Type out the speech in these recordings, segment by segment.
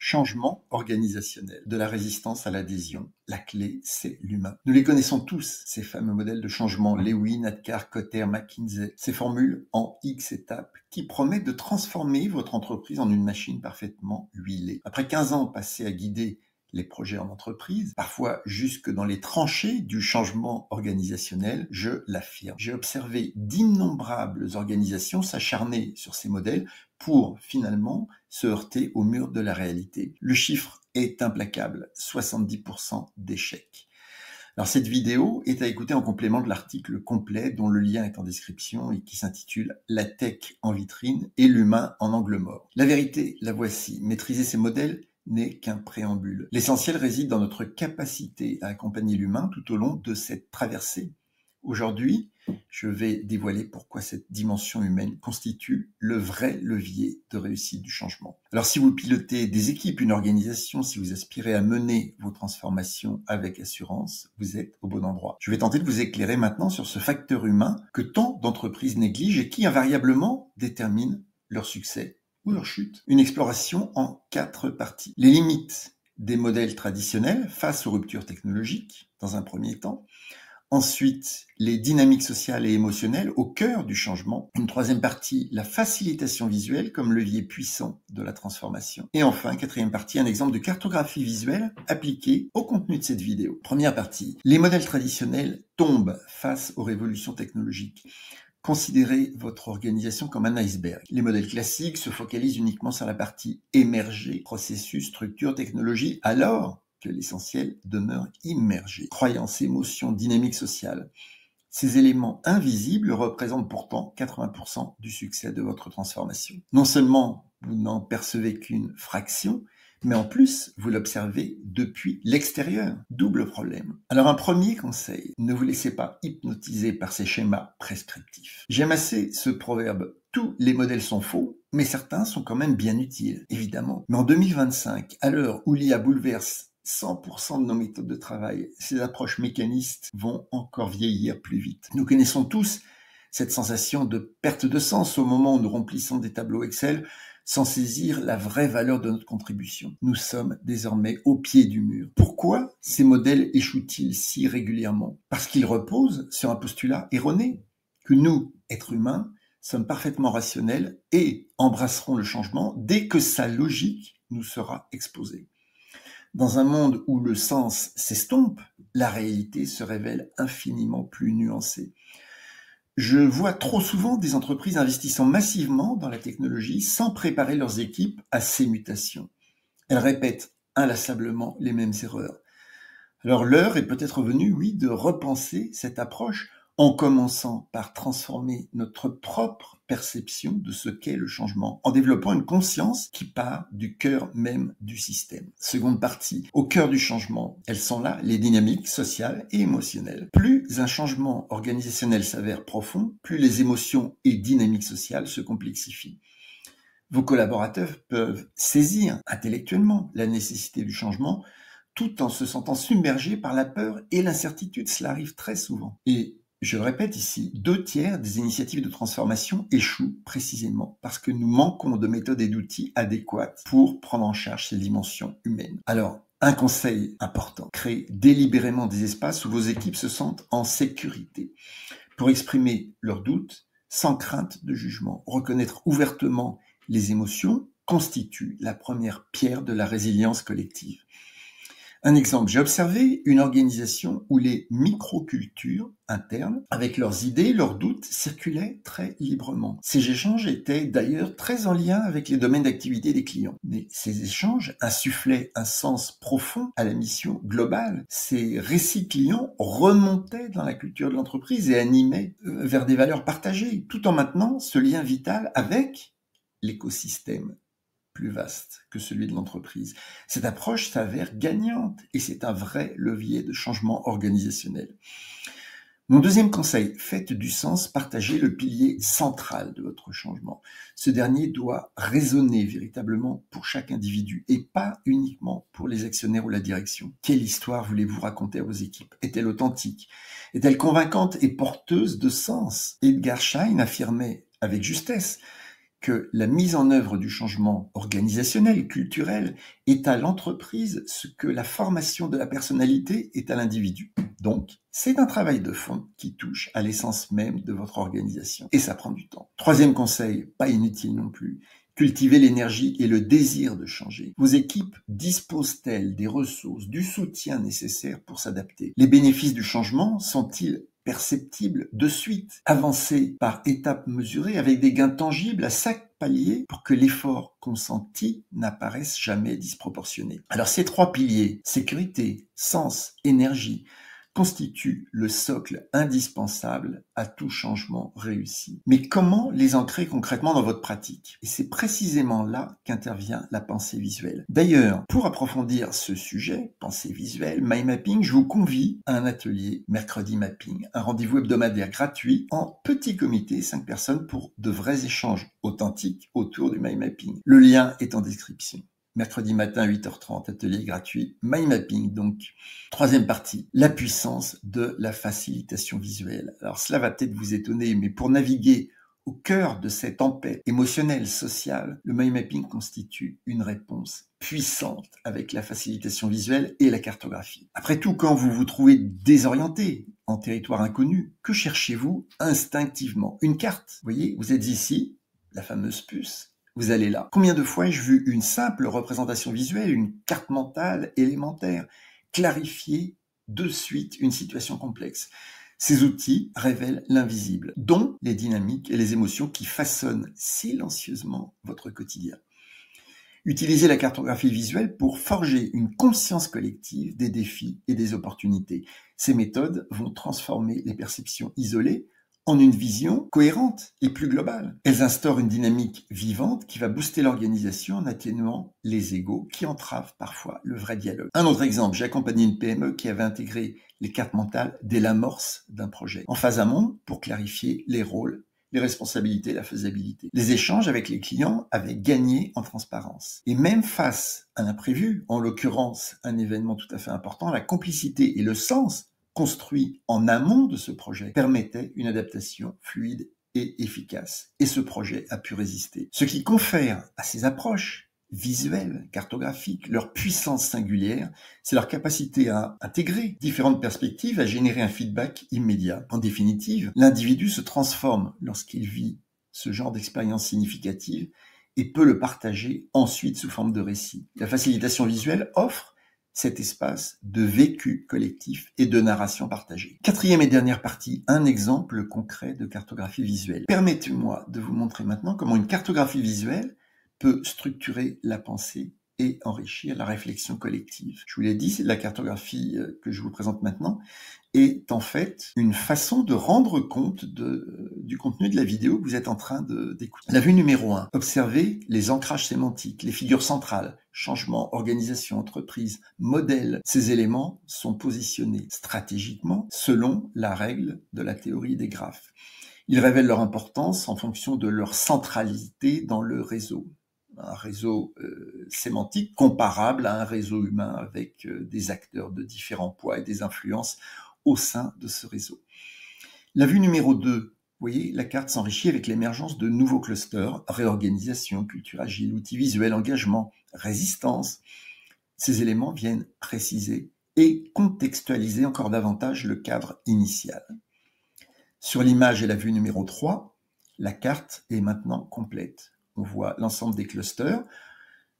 Changement organisationnel, de la résistance à l'adhésion. La clé, c'est l'humain. Nous les connaissons tous, ces fameux modèles de changement, Lewin, Adkar, Kotter, McKinsey, ces formules en X étapes qui promettent de transformer votre entreprise en une machine parfaitement huilée. Après 15 ans passés à guider les projets en entreprise, parfois jusque dans les tranchées du changement organisationnel, je l'affirme. J'ai observé d'innombrables organisations s'acharner sur ces modèles pour finalement se heurter au mur de la réalité. Le chiffre est implacable, 70% d'échecs. Alors cette vidéo est à écouter en complément de l'article complet dont le lien est en description et qui s'intitule « La tech en vitrine et l'humain en angle mort ». La vérité, la voici. Maîtriser ces modèles n'est qu'un préambule. L'essentiel réside dans notre capacité à accompagner l'humain tout au long de cette traversée. Aujourd'hui, je vais dévoiler pourquoi cette dimension humaine constitue le vrai levier de réussite du changement. Alors si vous pilotez des équipes, une organisation, si vous aspirez à mener vos transformations avec assurance, vous êtes au bon endroit. Je vais tenter de vous éclairer maintenant sur ce facteur humain que tant d'entreprises négligent et qui invariablement détermine leur succès ou leur chute. Une exploration en 4 parties. Les limites des modèles traditionnels face aux ruptures technologiques, dans un premier temps. Ensuite, les dynamiques sociales et émotionnelles au cœur du changement. Une troisième partie, la facilitation visuelle comme levier puissant de la transformation. Et enfin, quatrième partie, un exemple de cartographie visuelle appliquée au contenu de cette vidéo. Première partie, les modèles traditionnels tombent face aux révolutions technologiques. Considérez votre organisation comme un iceberg. Les modèles classiques se focalisent uniquement sur la partie émergée, processus, structure, technologie, alors que l'essentiel demeure immergé. Croyances, émotions, dynamique sociale. Ces éléments invisibles représentent pourtant 80% du succès de votre transformation. Non seulement vous n'en percevez qu'une fraction, mais en plus, vous l'observez depuis l'extérieur. Double problème. Alors un premier conseil, ne vous laissez pas hypnotiser par ces schémas prescriptifs. J'aime assez ce proverbe, tous les modèles sont faux, mais certains sont quand même bien utiles, évidemment. Mais en 2025, à l'heure où l'IA bouleverse 100% de nos méthodes de travail, ces approches mécanistes vont encore vieillir plus vite. Nous connaissons tous cette sensation de perte de sens au moment où nous remplissons des tableaux Excel sans saisir la vraie valeur de notre contribution. Nous sommes désormais au pied du mur. Pourquoi ces modèles échouent-ils si régulièrement? Parce qu'ils reposent sur un postulat erroné, que nous, êtres humains, sommes parfaitement rationnels et embrasserons le changement dès que sa logique nous sera exposée. Dans un monde où le sens s'estompe, la réalité se révèle infiniment plus nuancée. Je vois trop souvent des entreprises investissant massivement dans la technologie sans préparer leurs équipes à ces mutations. Elles répètent inlassablement les mêmes erreurs. Alors l'heure est peut-être venue, oui, de repenser cette approche en commençant par transformer notre propre perception de ce qu'est le changement, en développant une conscience qui part du cœur même du système. Seconde partie, au cœur du changement, elles sont là, les dynamiques sociales et émotionnelles. Plus un changement organisationnel s'avère profond, plus les émotions et dynamiques sociales se complexifient. Vos collaborateurs peuvent saisir intellectuellement la nécessité du changement, tout en se sentant submergés par la peur et l'incertitude. Cela arrive très souvent. Et je le répète ici, 2/3 des initiatives de transformation échouent précisément parce que nous manquons de méthodes et d'outils adéquats pour prendre en charge ces dimensions humaines. Alors, un conseil important, créez délibérément des espaces où vos équipes se sentent en sécurité pour exprimer leurs doutes sans crainte de jugement. Reconnaître ouvertement les émotions constitue la première pierre de la résilience collective. Un exemple, j'ai observé une organisation où les microcultures internes, avec leurs idées, leurs doutes, circulaient très librement. Ces échanges étaient d'ailleurs très en lien avec les domaines d'activité des clients. Mais ces échanges insufflaient un sens profond à la mission globale. Ces récits clients remontaient dans la culture de l'entreprise et animaient vers des valeurs partagées, tout en maintenant ce lien vital avec l'écosystème plus vaste que celui de l'entreprise. Cette approche s'avère gagnante et c'est un vrai levier de changement organisationnel. Mon deuxième conseil, faites du sens, partagez le pilier central de votre changement. Ce dernier doit résonner véritablement pour chaque individu et pas uniquement pour les actionnaires ou la direction. Quelle histoire voulez-vous raconter à vos équipes? Est-elle authentique? Est-elle convaincante et porteuse de sens? Edgar Schein affirmait avec justesse que la mise en œuvre du changement organisationnel, culturel, est à l'entreprise ce que la formation de la personnalité est à l'individu. Donc, c'est un travail de fond qui touche à l'essence même de votre organisation. Et ça prend du temps. Troisième conseil, pas inutile non plus. Cultivez l'énergie et le désir de changer. Vos équipes disposent-elles des ressources, du soutien nécessaire pour s'adapter? Les bénéfices du changement sont-ils perceptibles de suite? Avancez par étapes mesurées avec des gains tangibles à chaque palier pour que l'effort consenti n'apparaisse jamais disproportionné. Alors ces trois piliers, sécurité, sens, énergie, constituent le socle indispensable à tout changement réussi. Mais comment les ancrer concrètement dans votre pratique? Et c'est précisément là qu'intervient la pensée visuelle. D'ailleurs, pour approfondir ce sujet, pensée visuelle, mind mapping, je vous convie à un atelier mercredi mapping, un rendez-vous hebdomadaire gratuit en petit comité, 5 personnes pour de vrais échanges authentiques autour du mind mapping. Le lien est en description. Mercredi matin, 8h30, atelier gratuit, mind mapping. Donc, troisième partie, la puissance de la facilitation visuelle. Alors, cela va peut-être vous étonner, mais pour naviguer au cœur de cette tempête émotionnelle, sociale, le mind mapping constitue une réponse puissante avec la facilitation visuelle et la cartographie. Après tout, quand vous vous trouvez désorienté en territoire inconnu, que cherchez-vous instinctivement? Une carte. Vous voyez, vous êtes ici, la fameuse puce. Vous allez là. Combien de fois ai-je vu une simple représentation visuelle, une carte mentale élémentaire, clarifier de suite une situation complexe? Ces outils révèlent l'invisible, dont les dynamiques et les émotions qui façonnent silencieusement votre quotidien. Utilisez la cartographie visuelle pour forger une conscience collective des défis et des opportunités. Ces méthodes vont transformer les perceptions isolées en une vision cohérente et plus globale. Elles instaurent une dynamique vivante qui va booster l'organisation en atténuant les égos qui entravent parfois le vrai dialogue. Un autre exemple, j'ai accompagné une PME qui avait intégré les cartes mentales dès l'amorce d'un projet, en phase amont pour clarifier les rôles, les responsabilités, la faisabilité. Les échanges avec les clients avaient gagné en transparence. Et même face à l'imprévu, en l'occurrence un événement tout à fait important, la complicité et le sens construit en amont de ce projet permettait une adaptation fluide et efficace. Et ce projet a pu résister. Ce qui confère à ces approches visuelles, cartographiques, leur puissance singulière, c'est leur capacité à intégrer différentes perspectives, à générer un feedback immédiat. En définitive, l'individu se transforme lorsqu'il vit ce genre d'expérience significative et peut le partager ensuite sous forme de récit. La facilitation visuelle offre cet espace de vécu collectif et de narration partagée. Quatrième et dernière partie, un exemple concret de cartographie visuelle. Permettez-moi de vous montrer maintenant comment une cartographie visuelle peut structurer la pensée et enrichir la réflexion collective. Je vous l'ai dit, la cartographie que je vous présente maintenant est en fait une façon de rendre compte du contenu de la vidéo que vous êtes en train d'écouter. La vue numéro 1, observez les ancrages sémantiques, les figures centrales, changement, organisation, entreprise, modèle. Ces éléments sont positionnés stratégiquement selon la règle de la théorie des graphes. Ils révèlent leur importance en fonction de leur centralité dans le réseau. Un réseau sémantique comparable à un réseau humain avec des acteurs de différents poids et des influences au sein de ce réseau. La vue numéro 2, vous voyez, la carte s'enrichit avec l'émergence de nouveaux clusters, réorganisation, culture agile, outils visuels, engagement, résistance. Ces éléments viennent préciser et contextualiser encore davantage le cadre initial. Sur l'image et la vue numéro 3, la carte est maintenant complète. On voit l'ensemble des clusters,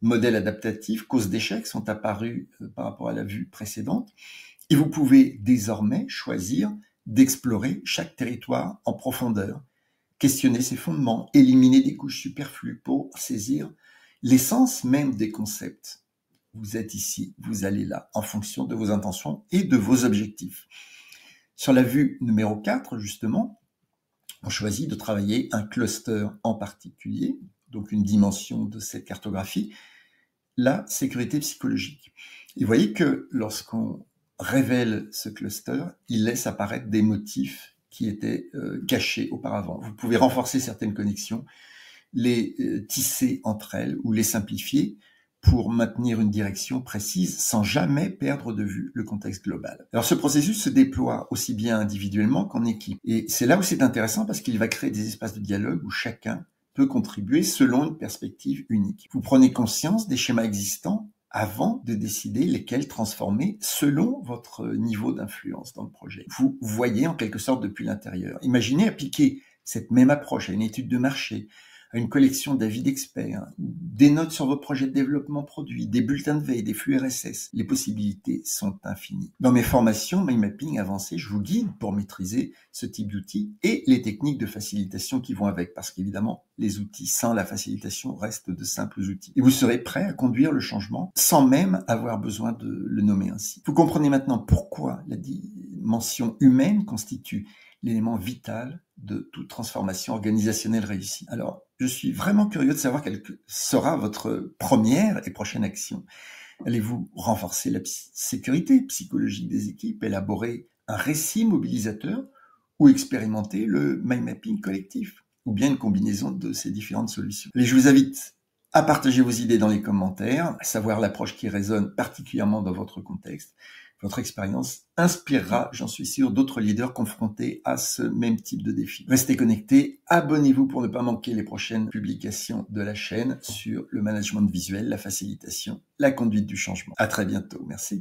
modèles adaptatifs, causes d'échecs sont apparus par rapport à la vue précédente. Et vous pouvez désormais choisir d'explorer chaque territoire en profondeur, questionner ses fondements, éliminer des couches superflues pour saisir l'essence même des concepts. Vous êtes ici, vous allez là, en fonction de vos intentions et de vos objectifs. Sur la vue numéro 4, justement, on choisit de travailler un cluster en particulier, donc une dimension de cette cartographie, la sécurité psychologique. Et vous voyez que lorsqu'on révèle ce cluster, il laisse apparaître des motifs qui étaient cachés auparavant. Vous pouvez renforcer certaines connexions, les tisser entre elles ou les simplifier pour maintenir une direction précise sans jamais perdre de vue le contexte global. Alors ce processus se déploie aussi bien individuellement qu'en équipe. Et c'est là où c'est intéressant parce qu'il va créer des espaces de dialogue où chacun peut contribuer selon une perspective unique. Vous prenez conscience des schémas existants avant de décider lesquels transformer selon votre niveau d'influence dans le projet. Vous voyez en quelque sorte depuis l'intérieur. Imaginez appliquer cette même approche à une étude de marché, à une collection d'avis d'experts, des notes sur votre projet de développement produit, des bulletins de veille, des flux RSS. Les possibilités sont infinies. Dans mes formations Mind Mapping avancées, je vous guide pour maîtriser ce type d'outils et les techniques de facilitation qui vont avec, parce qu'évidemment, les outils sans la facilitation restent de simples outils. Et vous serez prêt à conduire le changement sans même avoir besoin de le nommer ainsi. Vous comprenez maintenant pourquoi la dimension humaine constitue l'élément vital de toute transformation organisationnelle réussie. Alors, je suis vraiment curieux de savoir quelle sera votre première et prochaine action. Allez-vous renforcer la sécurité psychologique des équipes, élaborer un récit mobilisateur ou expérimenter le mind mapping collectif, ou bien une combinaison de ces différentes solutions? Allez, je vous invite à partager vos idées dans les commentaires, à savoir l'approche qui résonne particulièrement dans votre contexte. Votre expérience inspirera, j'en suis sûr, d'autres leaders confrontés à ce même type de défi. Restez connectés, abonnez-vous pour ne pas manquer les prochaines publications de la chaîne sur le management visuel, la facilitation, la conduite du changement. À très bientôt, merci.